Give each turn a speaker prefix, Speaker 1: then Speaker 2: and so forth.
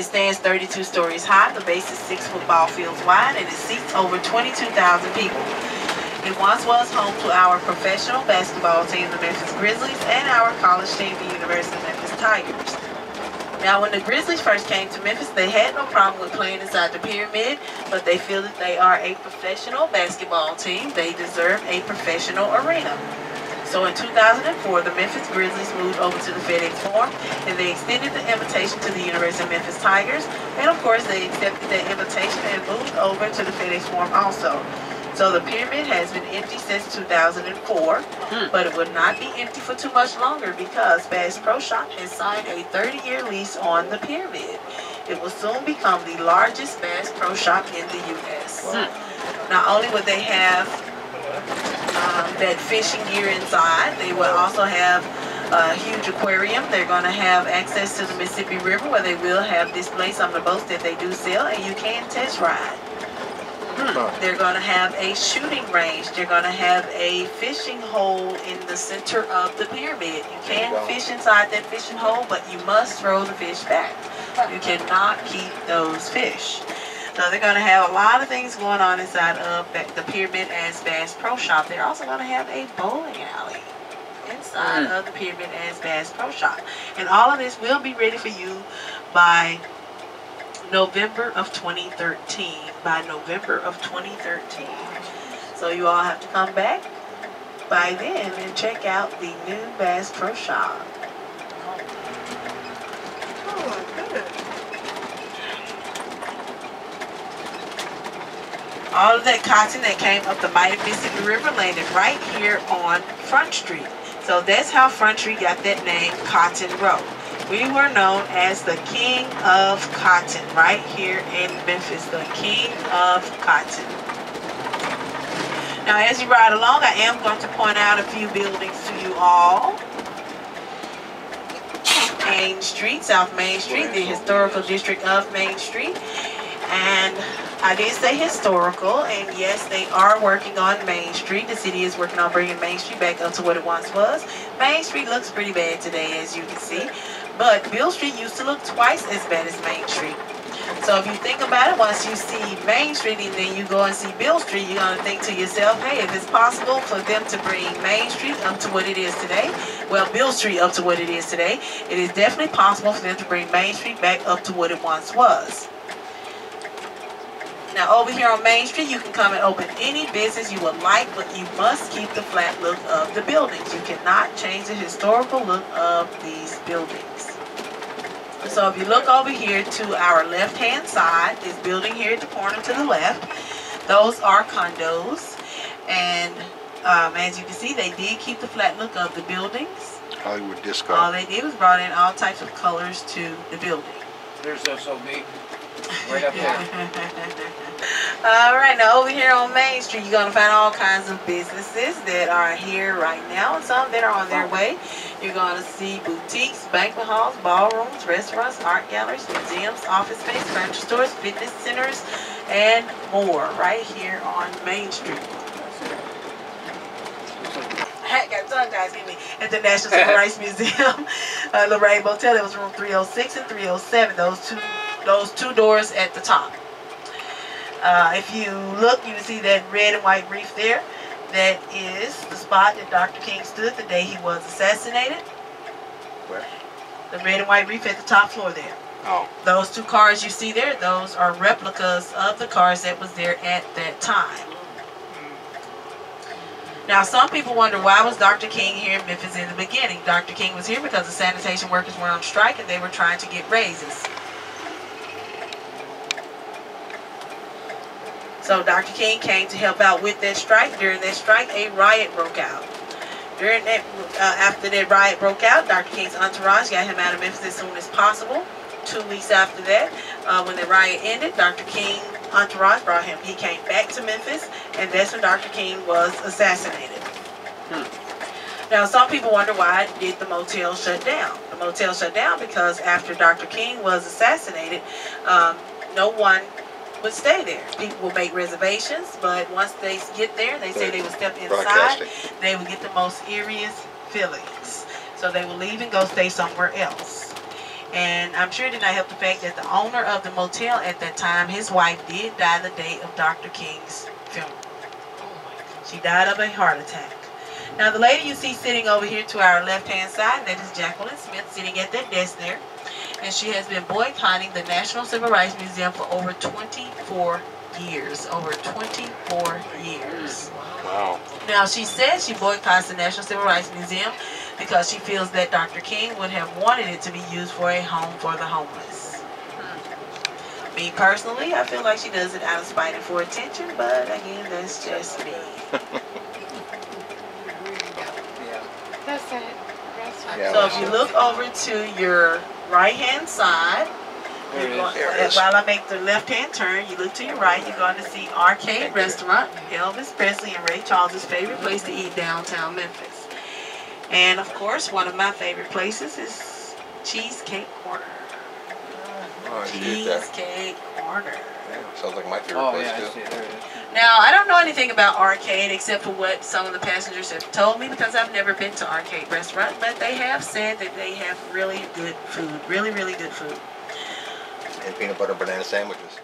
Speaker 1: It stands 32 stories high. The base is 6 football fields wide, and it seats over 22,000 people. It once was home to our professional basketball team, the Memphis Grizzlies, and our college team, the University of Memphis Tigers. Now, when the Grizzlies first came to Memphis, they had no problem with playing inside the Pyramid, but they feel that they are a professional basketball team. They deserve a professional arena. So in 2004, the Memphis Grizzlies moved over to the FedEx Forum, and they extended the invitation to the University of Memphis Tigers, and of course they accepted that invitation and moved over to the FedEx Forum also. So the Pyramid has been empty since 2004, but it will not be empty for too much longer because Bass Pro Shop has signed a 30-year lease on the Pyramid. It will soon become the largest Bass Pro Shop in the U.S. Not only would they have that fishing gear inside, they will also have a huge aquarium. They're going to have access to the Mississippi River where they will have displays on the boats that they do sell, and you can test ride. They're going to have a shooting range. They're going to have a fishing hole in the center of the pyramid. You can fish inside that fishing hole, but you must throw the fish back. You cannot keep those fish. So they're going to have a lot of things going on inside of the Pyramid as Bass Pro Shop. They're also going to have a bowling alley inside of the Pyramid as Bass Pro Shop. And all of this will be ready for you by November of 2013. By November of 2013. So you all have to come back by then and check out the new Bass Pro Shop. Oh, good. All of that cotton that came up the mighty Mississippi River landed right here on Front Street. So that's how Front Street got that name, Cotton Row. We were known as the King of Cotton right here in Memphis, the King of Cotton. Now as you ride along, I am going to point out a few buildings to you all. Main Street, South Main Street, the historical district of Main Street. And I did say historical, and yes, they are working on Main Street. The city is working on bringing Main Street back up to what it once was. Main Street looks pretty bad today, as you can see. But Bill Street used to look twice as bad as Main Street. So if you think about it, once you see Main Street and then you go and see Bill Street, you're going to think to yourself, hey, if it's possible for them to bring Main Street up to what it is today, well, Bill Street up to what it is today, it is definitely possible for them to bring Main Street back up to what it once was. Now over here on Main Street, you can come and open any business you would like, but you must keep the flat look of the buildings. You cannot change the historical look of these buildings. So if you look over here to our left-hand side, this building here at the corner to the left, those are condos. And as you can see, they did keep the flat look of the buildings.
Speaker 2: Hollywood Disco.
Speaker 1: All they did was brought in all types of colors to the building.
Speaker 3: There's SOB. Right up there.
Speaker 1: Alright, now over here on Main Street, you're going to find all kinds of businesses that are here right now, and some that are on their way. You're going to see boutiques, banquet halls, ballrooms, restaurants, art galleries, museums, office space, furniture stores, fitness centers, and more right here on Main Street. I got tongue-tied, excuse me, at the National Civil Rights Museum, Lorraine Motel. It was room 306 and 307, those two doors at the top. If you look, you can see that red and white reef there. That is the spot that Dr. King stood the day he was assassinated.
Speaker 2: Where?
Speaker 1: The red and white reef at the top floor there.
Speaker 2: Oh.
Speaker 1: Those two cars you see there, those are replicas of the cars that was there at that time. Now, some people wonder, why was Dr. King here in Memphis in the beginning? Dr. King was here because the sanitation workers were on strike and they were trying to get raises. So Dr. King came to help out with that strike. During that strike, a riot broke out. During that, after that riot broke out, Dr. King's entourage got him out of Memphis as soon as possible. 2 weeks after that, when the riot ended, Dr. King entourage brought him. He came back to Memphis, and that's when Dr. King was assassinated. Now, some people wonder, why did the motel shut down? The motel shut down because after Dr. King was assassinated, no one would stay there. People will make reservations, but once they get there, they say they would step inside, they would get the most eeriest feelings. So they will leave and go stay somewhere else. And I'm sure it did not help the fact that the owner of the motel at that time, his wife did die the day of Dr. King's funeral. She died of a heart attack. Now the lady you see sitting over here to our left-hand side, that is Jacqueline Smith sitting at that desk there. And she has been boycotting the National Civil Rights Museum for over 24 years. Over 24 years.
Speaker 2: Wow.
Speaker 1: Now she says she boycotts the National Civil Rights Museum because she feels that Dr. King would have wanted it to be used for a home for the homeless. Me personally, I feel like she does it out of spite and for attention, but again, that's just me.
Speaker 4: That's it.
Speaker 2: Yeah,
Speaker 1: So if you look over to your right-hand side, while I make the left-hand turn, you look to your right, you're going to see Arcade Restaurant, Elvis Presley and Ray Charles' favorite place to eat downtown Memphis. And of course, one of my favorite places is Cheesecake Corner.
Speaker 5: Oh, I see that.
Speaker 1: Cheesecake Corner.
Speaker 5: Yeah, sounds like my favorite
Speaker 3: Oh,
Speaker 5: place
Speaker 3: yeah, I
Speaker 5: too.
Speaker 3: see it. There it is.
Speaker 1: Now, I don't know anything about Arcade except for what some of the passengers have told me because I've never been to Arcade Restaurant, but they have said that they have really good food, really, really good food.
Speaker 5: And peanut butter and banana sandwiches.